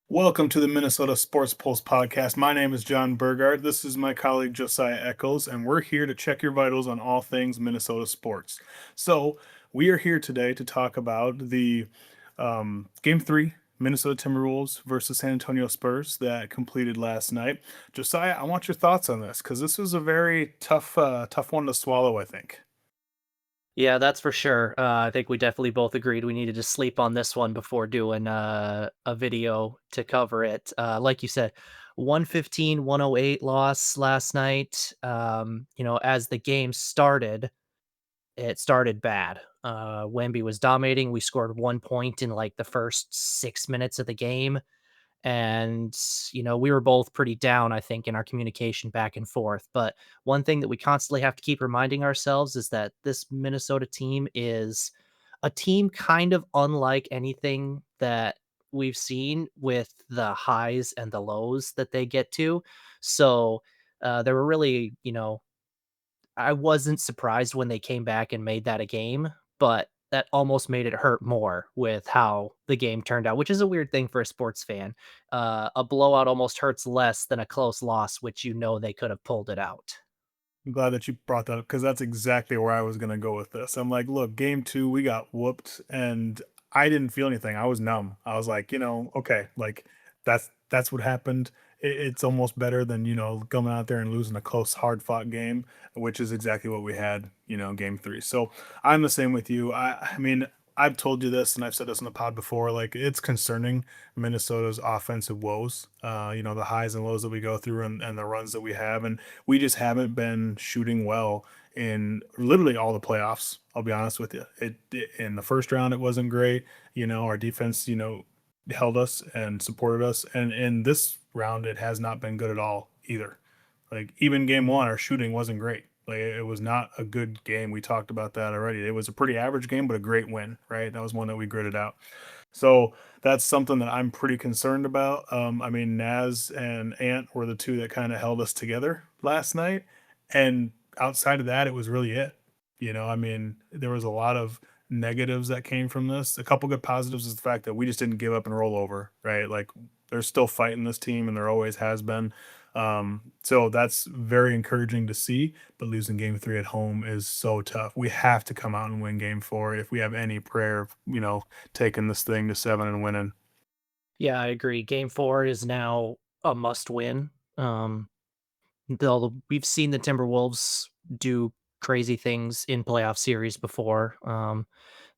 Welcome to the Minnesota Sports Pulse podcast. My name is John Burgard. This is my colleague Josiah Eccles, and we're here to check your vitals on all things Minnesota sports. So, we are here today to talk about the Game 3 Minnesota Timberwolves versus San Antonio Spurs that completed last night. Josiah, I want your thoughts on this because this was a very tough one to swallow, I think. Yeah, that's for sure. I think we definitely both agreed we needed to sleep on this one before doing a video to cover it. Like you said, 115-108 loss last night. As the game started, it started bad. Wemby was dominating. We scored 1 point in like the first 6 minutes of the game. And, we were both pretty down, I think, in our communication back and forth. But one thing that we constantly have to keep reminding ourselves is that this Minnesota team is a team kind of unlike anything that we've seen with the highs and the lows that they get to. So there were really, I wasn't surprised when they came back and made that a game, but that almost made it hurt more with how the game turned out, which is a weird thing for a sports fan. A blowout almost hurts less than a close loss, which they could have pulled it out. I'm glad that you brought that up because that's exactly where I was going to go with this. I'm like, look, game two, we got whooped and I didn't feel anything. I was numb. I was like, okay, like that's what happened. It's almost better than, coming out there and losing a close, hard fought game, which is exactly what we had, game three. So I'm the same with you. I mean, I've told you this and I've said this on the pod before. Like, it's concerning Minnesota's offensive woes, the highs and lows that we go through and the runs that we have. And we just haven't been shooting well in literally all the playoffs. I'll be honest with you. In the first round, it wasn't great. Our defense, held us and supported us. And in this round, it has not been good at all either. Like, even game one, our shooting wasn't great. Like, it was not a good game. We talked about that already. It was a pretty average game, but a great win, right? That was one that we gritted out. So that's something that I'm pretty concerned about. I mean, Naz and Ant were the two that kind of held us together last night. And outside of that, it was really it. I mean, there was a lot of negatives that came from this. A couple good positives is the fact that we just didn't give up and roll over, right? Like, they're still fighting this team, and there always has been. So that's very encouraging to see. But losing game three at home is so tough. We have to come out and win game four if we have any prayer of, taking this thing to seven and winning. Yeah, I agree. Game four is now a must win. We've seen the Timberwolves do crazy things in playoff series before.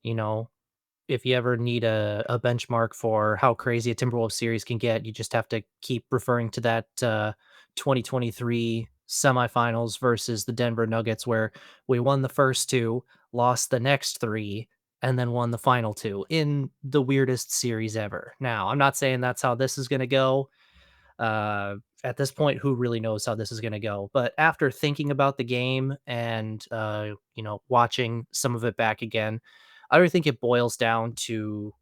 You know, if you ever need a benchmark for how crazy a Timberwolves series can get, you just have to keep referring to that 2023 semifinals versus the Denver Nuggets, where we won the first two, lost the next three, and then won the final two in the weirdest series ever. Now, I'm not saying that's how this is going to go. At this point, who really knows how this is going to go? But after thinking about the game and watching some of it back again, I really think it boils down to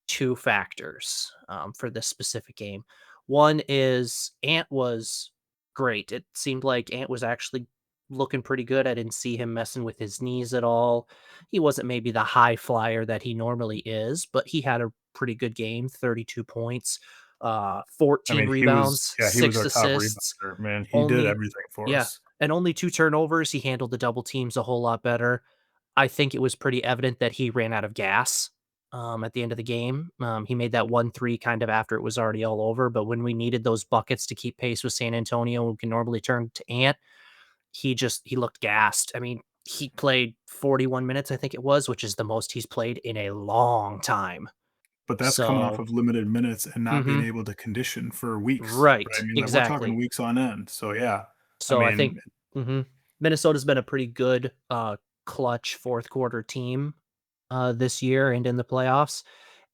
two factors for this specific game. One is Ant was great. It seemed like Ant was actually looking pretty good. I didn't see him messing with his knees at all. He wasn't maybe the high flyer that he normally is, but he had a pretty good game, 32 points, I 14 mean, rebounds, he was 6 our top assists, rebounder, man. He did only everything for yeah, us. and only 2 turnovers. He handled the double teams a whole lot better. I think it was pretty evident that he ran out of gas, at the end of the game. He made that 1-3 kind of after it was already all over, but when we needed those buckets to keep pace with San Antonio, we can normally turn to Ant, he looked gassed. I mean, he played 41 minutes, I think it was, which is the most he's played in a long time. But that's coming off So of limited minutes and not being mhm, able to condition for weeks, right? I right, mean, like, we're talking exactly. weeks on end. So, yeah. I So I mean, think Minnesota's been a pretty good, clutch 4th quarter team, this year and in the playoffs.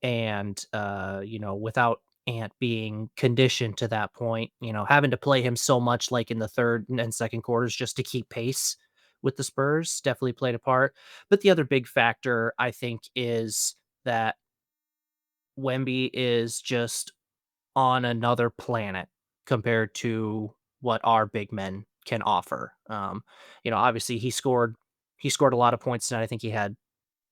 And, without Ant being conditioned to that point, having to play him so much like in the 3rd and second quarters just to keep pace with the Spurs definitely played a part. But the other big factor, I think, is that Wemby is just on another planet compared to what our big men can offer. Obviously he scored a lot of points tonight. I think he had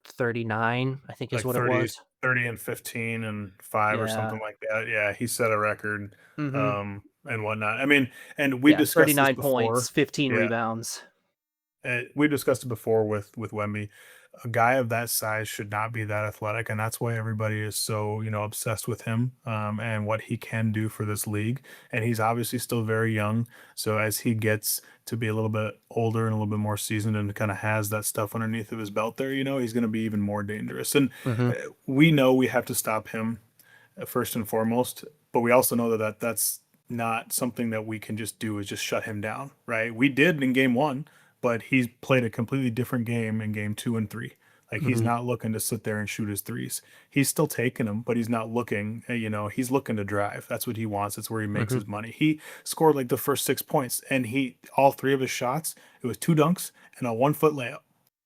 39, I think is like what it was. 30 and 15 and 5 or Yeah. something like that. Yeah, he set a record, Mhm. and whatnot. I mean, and we've Yeah, discussed this 39 points, before. 15 Yeah, rebounds. we discussed it before with Wemby. A guy of that size should not be that athletic, and that's why everybody is so, obsessed with him, and what he can do for this league. And he's obviously still very young, so as he gets to be a little bit older and a little bit more seasoned and kind of has that stuff underneath of his belt there, he's going to be even more dangerous. And Mhm. we know we have to stop him, first and foremost. But we also know that's not something that we can just do is just shut him down, right? We did in game one, but he's played a completely different game in game two and three. Like he's Mhm. not looking to sit there and shoot his threes. He's still taking them, but he's not looking. He's looking to drive. That's what he wants. That's where he makes Mhm. his money. He scored like the first 6 points, and he all three of his shots. It was two dunks and a 1 foot layup.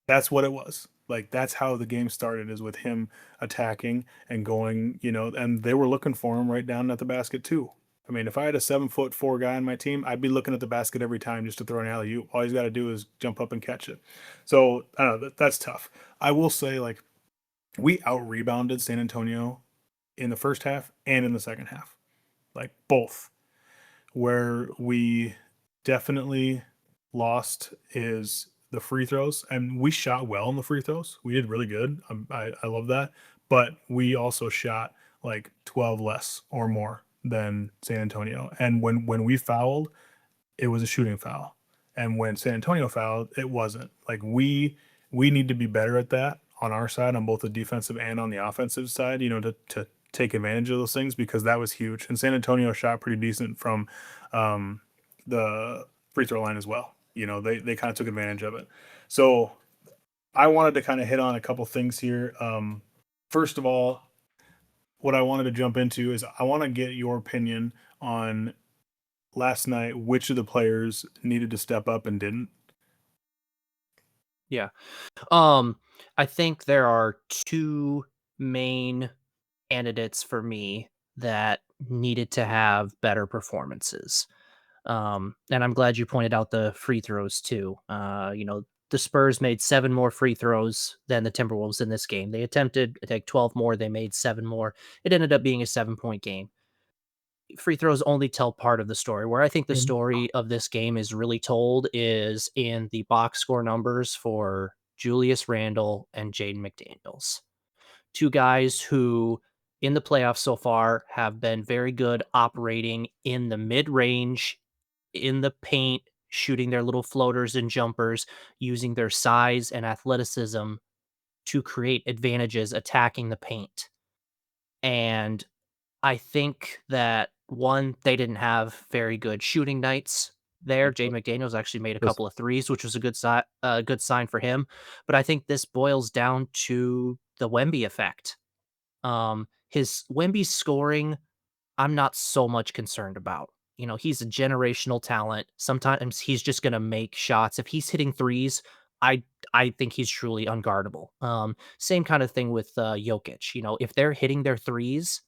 That's what it was. Like that's how the game started is with him attacking and going, and they were looking for him right down at the basket too. I mean, if I had a 7'4" guy on my team, I'd be looking at the basket every time just to throw an alley oop. All he's got to do is jump up and catch it. So I don't know. That's tough. I will say, like, we out rebounded San Antonio in the first half and in the second half, like both. Where we definitely lost is the free throws, and we shot well in the free throws. We did really good. I love that, but we also shot like 12 less or more than San Antonio. And when we fouled, it was a shooting foul. And when San Antonio fouled, it wasn't. Like we need to be better at that on our side, on both the defensive and on the offensive side, to take advantage of those things because that was huge. And San Antonio shot pretty decent from um, the free throw line as well. They kind of took advantage of it. So I wanted to kind of hit on a couple things here. First of all, what I wanted to jump into is I want to get your opinion on last night, which of the players needed to step up and didn't. Yeah. Um, I think there are 2 main candidates for me that needed to have better performances. And I'm glad you pointed out the free throws too. The Spurs made 7 more free throws than the Timberwolves in this game. They attempted, I think, 12 more, they made 7 more. It ended up being a 7-point game. Free throws only tell part of the story. Where I think the Mhm. story of this game is really told is in the box score numbers for Julius Randle and Jaden McDaniels. 2 guys who in the playoffs so far have been very good operating in the mid-range, in the paint, shooting their little floaters and jumpers, using their size and athleticism to create advantages attacking the paint. And I think that, 1, they didn't have very good shooting nights there. Jay McDaniels actually made a Just couple of threes, which was a good sign for him, but I think this boils down to the Wemby effect. His Wemby's scoring, I'm not so much concerned about. He's a generational talent. Sometimes he's just gonna make shots. If he's hitting threes, I I think he's truly unguardable. Same kind of thing with Jokic. If they're hitting their threes,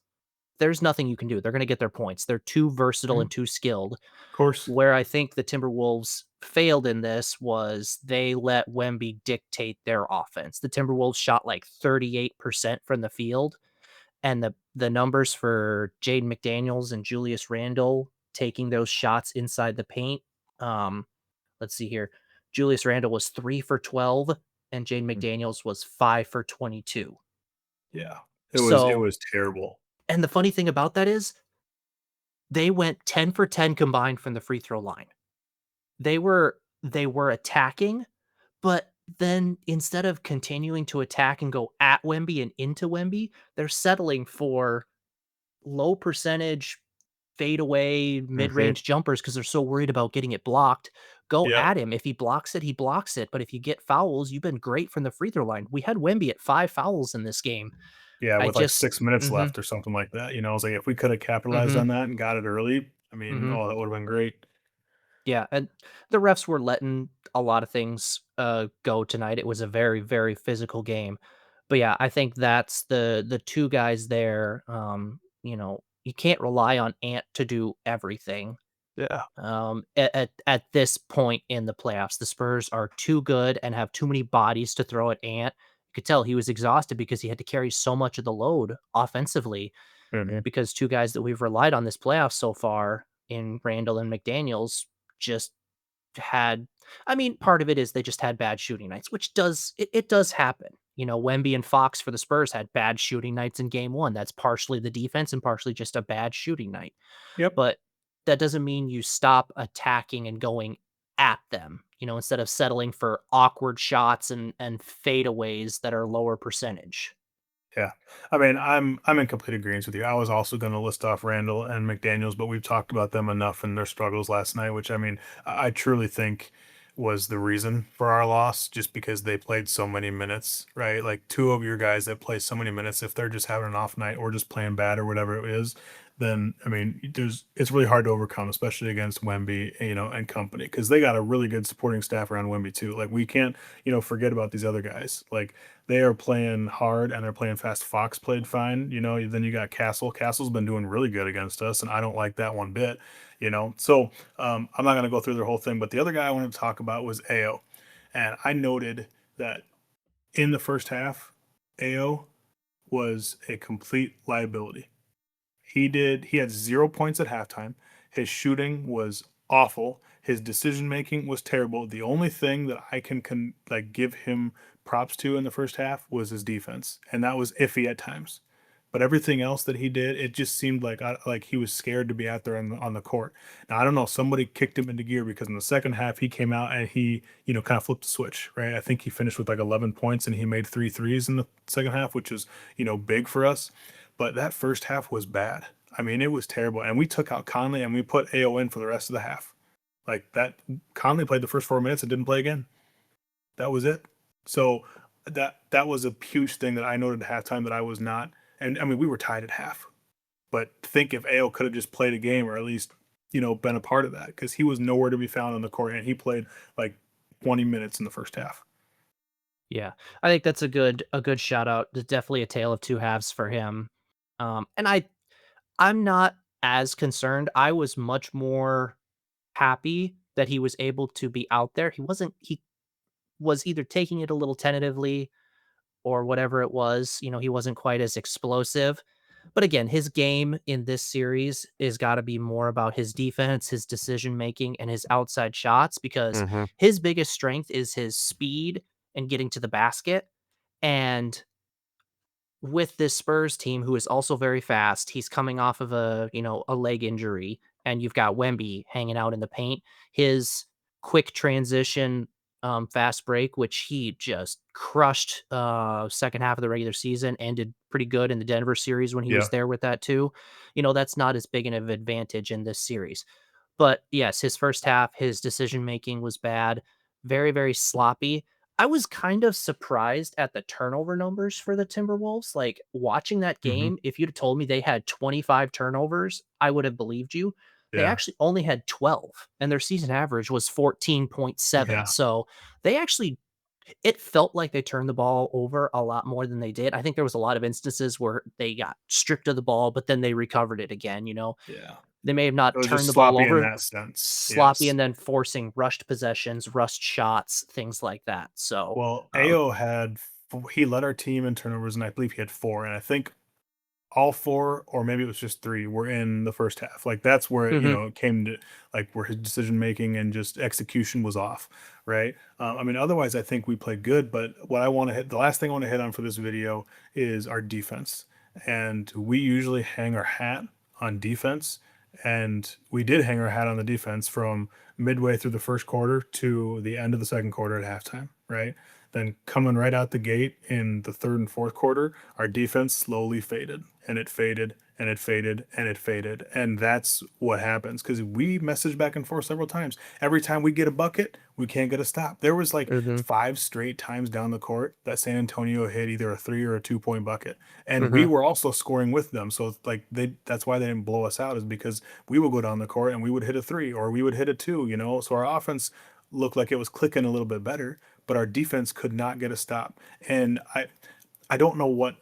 there's nothing you can do. They're gonna get their points. They're too versatile Mhm. and too skilled. Of course. Where I think the Timberwolves failed in this was they let Wemby dictate their offense. The Timberwolves shot like 38% from the field, and the numbers for Jaden McDaniels and Julius Randle taking those shots inside the paint, um, let's see here. Julius Randle was 3 for 12 and Jaden Mm. McDaniels was 5 for 22. Yeah. It So, was terrible. and the funny thing about that is they went 10 for 10 combined from the free throw line. They were attacking, but then instead of continuing to attack and go at Wemby and into Wemby, they're settling for low percentage fadeaway Mhm. mid-range jumpers because 'cause they're so worried about getting it blocked. Go Yep. at him. If he blocks it, he blocks it, but if you get fouls, you've been great from the free throw line. We had Wemby at 5 fouls in this game. Yeah, I with like just 6 minutes Mhm, left or something like that. I was like, if we could have capitalized mhm, on that and got it early, I mean, mhm. oh, that would have been great. Yeah, and the refs were letting a lot of things, go tonight. It was a very, very physical game. But yeah, I think that's the 2 guys there, you can't rely on Ant to do everything. Yeah. At this point in the playoffs, the Spurs are too good and have too many bodies to throw at Ant. You could tell he was exhausted because he had to carry so much of the load offensively Mhm. because 2 guys that we've relied on this playoff so far in Randall and McDaniels just had I mean, part of it is they just had bad shooting nights, which it does happen. You know, Wemby and Fox for the Spurs had bad shooting nights in game 1. That's partially the defense and partially just a bad shooting night. Yep. But that doesn't mean you stop attacking and going at them, you know, instead of settling for awkward shots and fadeaways that are lower percentage. Yeah. I mean, I'm in complete agreement with you. I was also going to list off Randall and McDaniels, but we've talked about them enough and their struggles last night, which I mean, I truly think was the reason for our loss, just because they played so many minutes, right? Like two of your guys that play so many minutes, if they're just having an off night or just playing bad or whatever it is, then I mean, it's really hard to overcome, especially against Wemby, and company, because they got a really good supporting staff around Wemby too. Like we can't, forget about these other guys. Like they are playing hard and they're playing fast. Fox played fine. Then you got Castle. Castle's been doing really good against us, and I don't like that one bit. So I'm not going to go through their whole thing, but the other guy I wanted to talk about was AO, and I noted that in the first half, AO was a complete liability. He had 0 points at halftime. His shooting was awful. His decision making was terrible. The only thing that I can like give him props to in the first half was his defense, and that was iffy at times. But everything else that he did, it just seemed like he was scared to be out there on the court. Now I don't know. Somebody kicked him into gear, because in the second half he came out and he kind of flipped the switch. Right. I think he finished with like 11 points and he made 3 threes in the second half, which is big for us. But that first half was bad. I mean, it was terrible. And we took out Conley and we put AO in for the rest of the half. Like that, Conley played the first 4 minutes and didn't play again. That was it. So that was a huge thing that I noted at halftime that I was not. And I mean, we were tied at half. But think if AO could have just played a game, or at least been a part of that, because he was nowhere to be found on the court and he played like 20 minutes in the first half. Yeah. I think that's a good shout out. There's definitely a tale of 2 halves for him. And I'm not as concerned. I was much more happy that he was able to be out there. He was either taking it a little tentatively or whatever it was, you know, he wasn't quite as explosive. But again, his game in this series is got to be more about his defense, his decision making, and his outside shots, because Mhm. his biggest strength is his speed and getting to the basket. And with this Spurs team, who is also very fast, he's coming off of a leg injury, and you've got Wemby hanging out in the paint. His quick transition, fast break, which he just crushed second half of the regular season and did pretty good in the Denver series when he Yeah. was there with that too. You know, that's not as big an advantage in this series. But yes, his first half, his decision making was bad, very, very sloppy. I was kind of surprised at the turnover numbers for the Timberwolves. Like watching that Hmm. game, if you'd have told me they had 25 turnovers, I would have believed you. They Yeah. actually only had 12, and their season average was 14.7. Yeah. So they actually, it felt like they turned the ball over a lot more than they did. I think there was a lot of instances where they got stripped of the ball, but then they recovered it again. You know, Yeah. they may have It not was turned just the ball sloppy in over, that sense. sloppy, Yes. and then forcing rushed possessions, rushed shots, things like that. So, Well, um AO he led our team in turnovers, and I believe he had four. And I think all four, or maybe it was just three, were in the first half. Like that's where mhm, it came to, like, where his decision making and just execution was off, right? I mean, otherwise, I think we played good. But what I want to hit, the last thing I want to hit on for this video is our defense, and we usually hang our hat on defense, and we did hang our hat on the defense from midway through the first quarter to the end of the second quarter at halftime, right? Then coming right out the gate in the third and fourth quarter, our defense slowly faded, and it faded and it faded and it faded. And that's what happens, because we messaged back and forth several times. Every time we get a bucket, we can't get a stop. There was like mhm, five straight times down the court that San Antonio hit either a 3 or a 2 point bucket. And we mhm, were also scoring with them. So like that's why they didn't blow us out, is because we would go down the court and we would hit a three or we would hit a two. So our offense looked like it was clicking a little bit better, but our defense could not get a stop. And I don't know what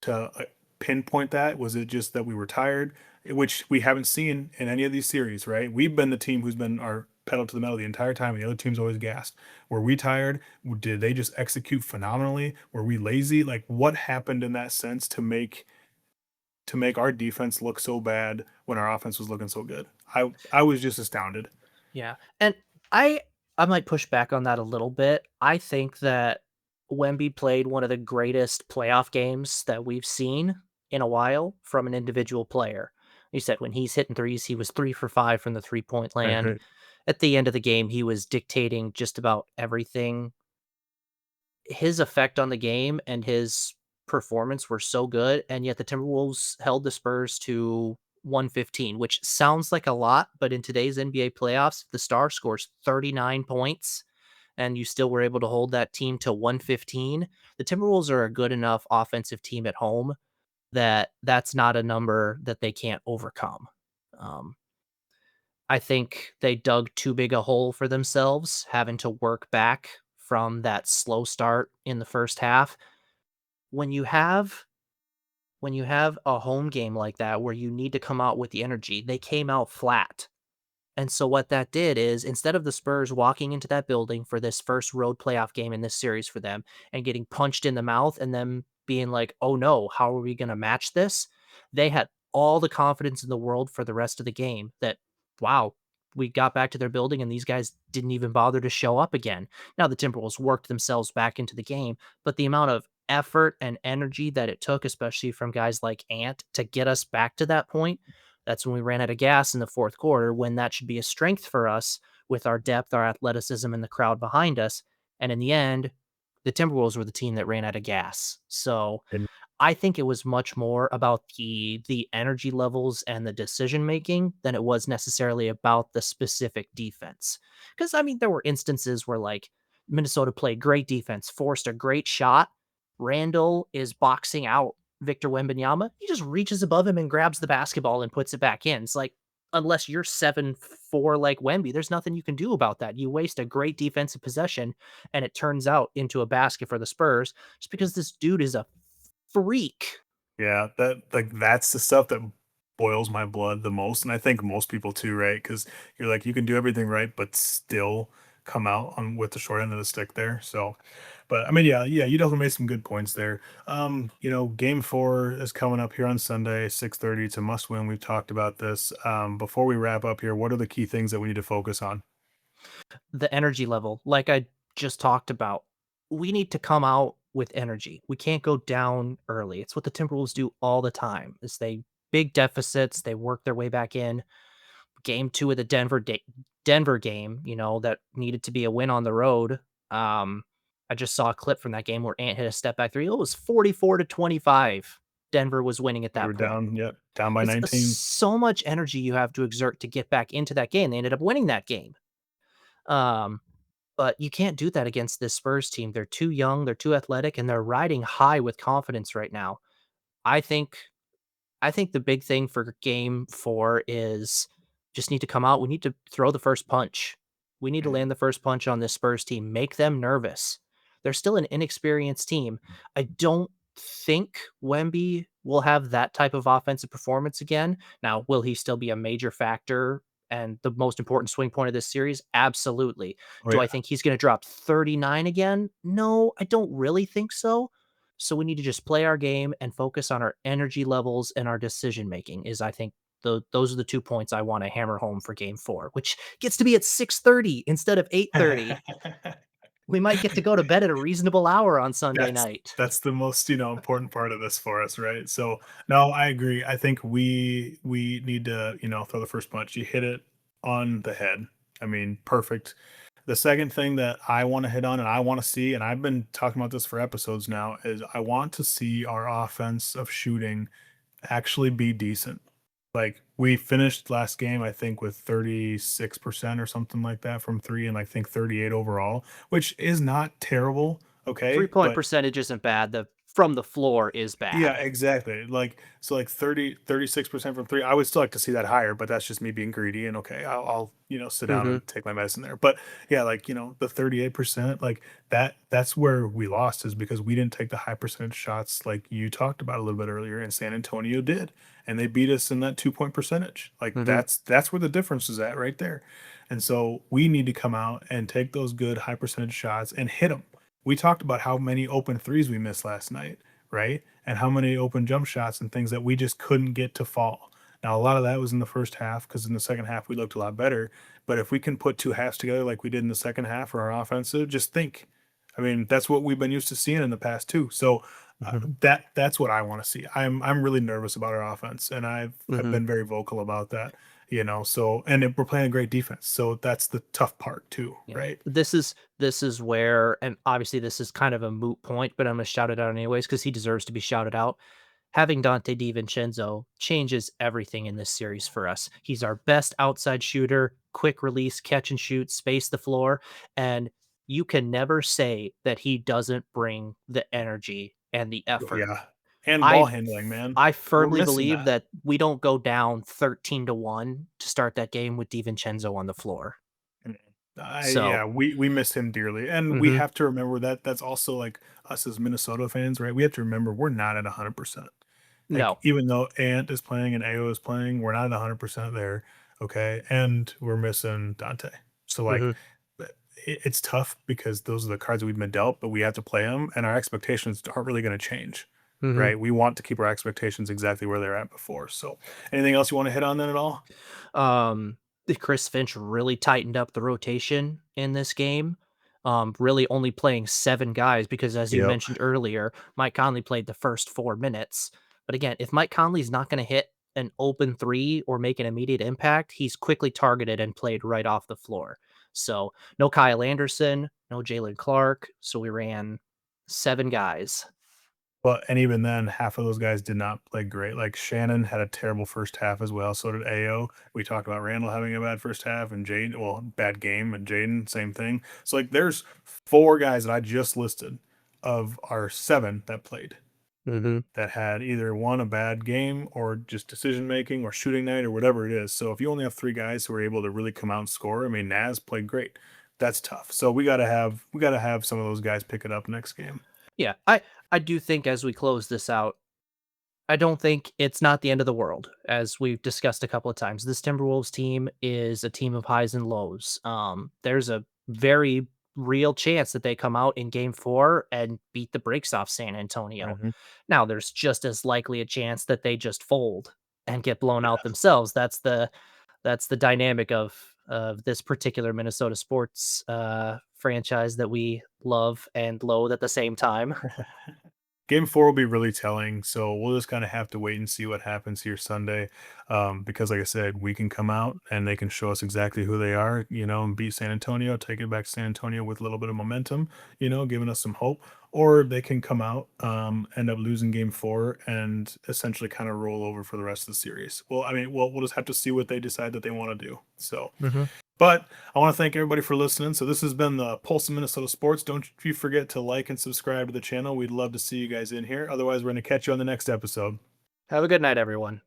to pinpoint that. Was it just that we were tired, which we haven't seen in any of these series, right? We've been the team who's been our pedal to the metal the entire time, and the other team's always gassed. Were we tired? Did they just execute phenomenally? Were we lazy? Like, what happened in that sense to make our defense look so bad when our offense was looking so good? I was just astounded. Yeah, and I I might push back on that a little bit. I think that Wemby played one of the greatest playoff games that we've seen in a while from an individual player. You said when he's hitting threes, he was 3 for 5 from the three-point Right, land. right. At the end of the game, he was dictating just about everything. His effect on the game and his performance were so good, and yet the Timberwolves held the Spurs to 115, which sounds like a lot, but in today's NBA playoffs, if the star scores 39 points and you still were able to hold that team to 115, the Timberwolves are a good enough offensive team at home that that's not a number that they can't overcome. Um, I think they dug too big a hole for themselves, having to work back from that slow start in the first half. When you have when you have a home game like that where you need to come out with the energy, they came out flat. And so what that did is instead of the Spurs walking into that building for this first road playoff game in this series for them and getting punched in the mouth and them being like, "Oh no, how are we going to match this?" They had all the confidence in the world for the rest of the game that wow, we got back to their building and these guys didn't even bother to show up again. Now the Timberwolves worked themselves back into the game, but the amount of effort and energy that it took, especially from guys like Ant, to get us back to that point, that's when we ran out of gas in the fourth quarter, when that should be a strength for us with our depth, our athleticism, and the crowd behind us. And in the end, the Timberwolves were the team that ran out of gas. So And I think it was much more about the energy levels and the decision making than it was necessarily about the specific defense. Because I mean, there were instances where like Minnesota played great defense, forced a great shot. Randall is boxing out Victor Wembanyama. He just reaches above him and grabs the basketball and puts it back in. It's like unless you're 7'4" like Wemby, there's nothing you can do about that. You waste a great defensive possession and it turns out into a basket for the Spurs just because this dude is a freak. yeah, that's the stuff that boils my blood the most, and I think most people too, right? Because you're like, you can do everything right, but still come out on with the short end of the stick there. So, but I mean, yeah, yeah, you definitely made some good points there. Game 4 is coming up here on Sunday, 6:30. It's a must win. We've talked about this. Before we wrap up here, what are the key things that we need to focus on? The energy level, like I just talked about, we need to come out with energy. We can't go down early. It's what the Timberwolves do all the time. Is they big deficits, they work their way back in. Game 2 of the Denver game, that needed to be a win on the road. Um, I just saw a clip from that game where Ant hit a step back three. It was 44-25. Denver was winning at We that were point. down, yep, down by It's 19. so much energy you have to exert to get back into that game. They ended up winning that game. Um, but you can't do that against this Spurs team. They're too young, they're too athletic, and they're riding high with confidence right now. I think I think the big thing for game 4 is just need to come out. We need to throw the first punch. We need to Mhm. land the first punch on this Spurs team. Make them nervous. They're still an inexperienced team. I don't think Wemby will have that type of offensive performance again. Now, will he still be a major factor and the most important swing point of this series? Absolutely. Oh, Do yeah. I think he's going to drop 39 again? No, I don't really think so. So we need to just play our game and focus on our energy levels and our decision making is I think those are the 2 points I want to hammer home for game 4, which gets to be at 6:30 instead of 8:30. We might get to go to bed at a reasonable hour on Sunday That's night. that's the most, important part of this for us, right? So, no, I agree. I think we need to, throw the first punch. You hit it on the head. I mean, perfect. The second thing that I want to hit on and I want to see, and I've been talking about this for episodes now, is I want to see our offense of shooting actually be decent. Like we finished last game, I think, with 36% or something like that from three, and I think 38 overall, which is not terrible. Okay. Three-point But percentage isn't bad. The from the floor is Yeah, bad. exactly. Like, so like 36% from 3. I would still like to see that higher, but that's just me being greedy and okay, I'll, sit down Mhm, and take my medicine there. But yeah, like, the 38%, like that's where we lost is because we didn't take the high percentage shots like you talked about a little bit earlier and San Antonio did. And they beat us in that 2 point percentage. Like mhm, that's where the difference is at right there. And so we need to come out and take those good high percentage shots and hit them. We talked about how many open threes we missed last night, right? And how many open jump shots and things that we just couldn't get to fall. Now, a lot of that was in the first half because in the second half we looked a lot better. But if we can put two halves together like we did in the second half for our offensive, just think. I mean, that's what we've been used to seeing in the past too. So mhm, that's what I want to see. I'm really nervous about our offense, and I've mhm. been very vocal about that. So we're playing a great defense, so that's the tough part too, Yeah. right? This is where, and obviously this is kind of a moot point, but I'm gonna shout it out anyways because he deserves to be shouted out. Having Dante DiVincenzo changes everything in this series for us. He's our best outside shooter, quick release, catch and shoot, space the floor, and you can never say that he doesn't bring the energy and the Oh, effort. yeah, and ball I handling, man, I we're firmly missing believe that. that we don't go down 13-1 to start that game with DiVincenzo on the floor. Mm. So, Yeah, we miss him dearly, and we mhm, have to remember that that's also like us as Minnesota fans, right? We have to remember we're not at 100%. Like no. even though Ant is playing and AO is playing, we're not at 100% there, okay? And we're missing Dante. So like, Mhm, it's tough because those are the cards we've been dealt, but we have to play them, and our expectations aren't really going to change, mhm. right? We want to keep our expectations exactly where they're at before. So, anything else you want to hit on then at all? Chris Finch really tightened up the rotation in this game. Really only playing 7 guys because as you Yep. mentioned earlier, Mike Conley played the first 4 minutes. But again, if Mike Conley's not gonna hit an open 3 or make an immediate impact, he's quickly targeted and played right off the floor. So, no Kyle Anderson, no Jalen Clark, so we ran 7 guys. But and even then, half of those guys did not play great. Like Shannon had a terrible first half as well. So did AO. We talked about Randall having a bad first half and Jade, well, bad game, and Jaden, same thing. So like there's four guys that I just listed of our seven that played Mhm, that had either one a bad game or just decision making or shooting night or whatever it is. So if you only have three guys who are able to really come out and score, I mean Naz played great. That's tough. So we gotta have some of those guys pick it up next game. yeah, I do think as we close this out, I don't think it's not the end of the world, as we've discussed a couple of times. This Timberwolves team is a team of highs and lows. There's a very real chance that they come out in game 4 and beat the brakes off San Antonio. Mhm. Now, there's just as likely a chance that they just fold and get blown out Yeah. themselves. That's the dynamic of this particular Minnesota sports franchise that we love and loathe at the same time. Game 4 will be really telling, so we'll just kinda have to wait and see what happens here Sunday, because like I said, we can come out and they can show us exactly who they are, and beat San Antonio, take it back to San Antonio with a little bit of momentum, giving us some hope, or they can come out, end up losing game 4 and essentially kinda roll over for the rest of the series. Well, I mean, we'll just have to see what they decide that they wanna do, so Mhm. but I want to thank everybody for listening. So this has been the Pulse of Minnesota Sports. Don't you forget to like and subscribe to the channel. We'd love to see you guys in here. Otherwise, we're going to catch you on the next episode. Have a good night, everyone.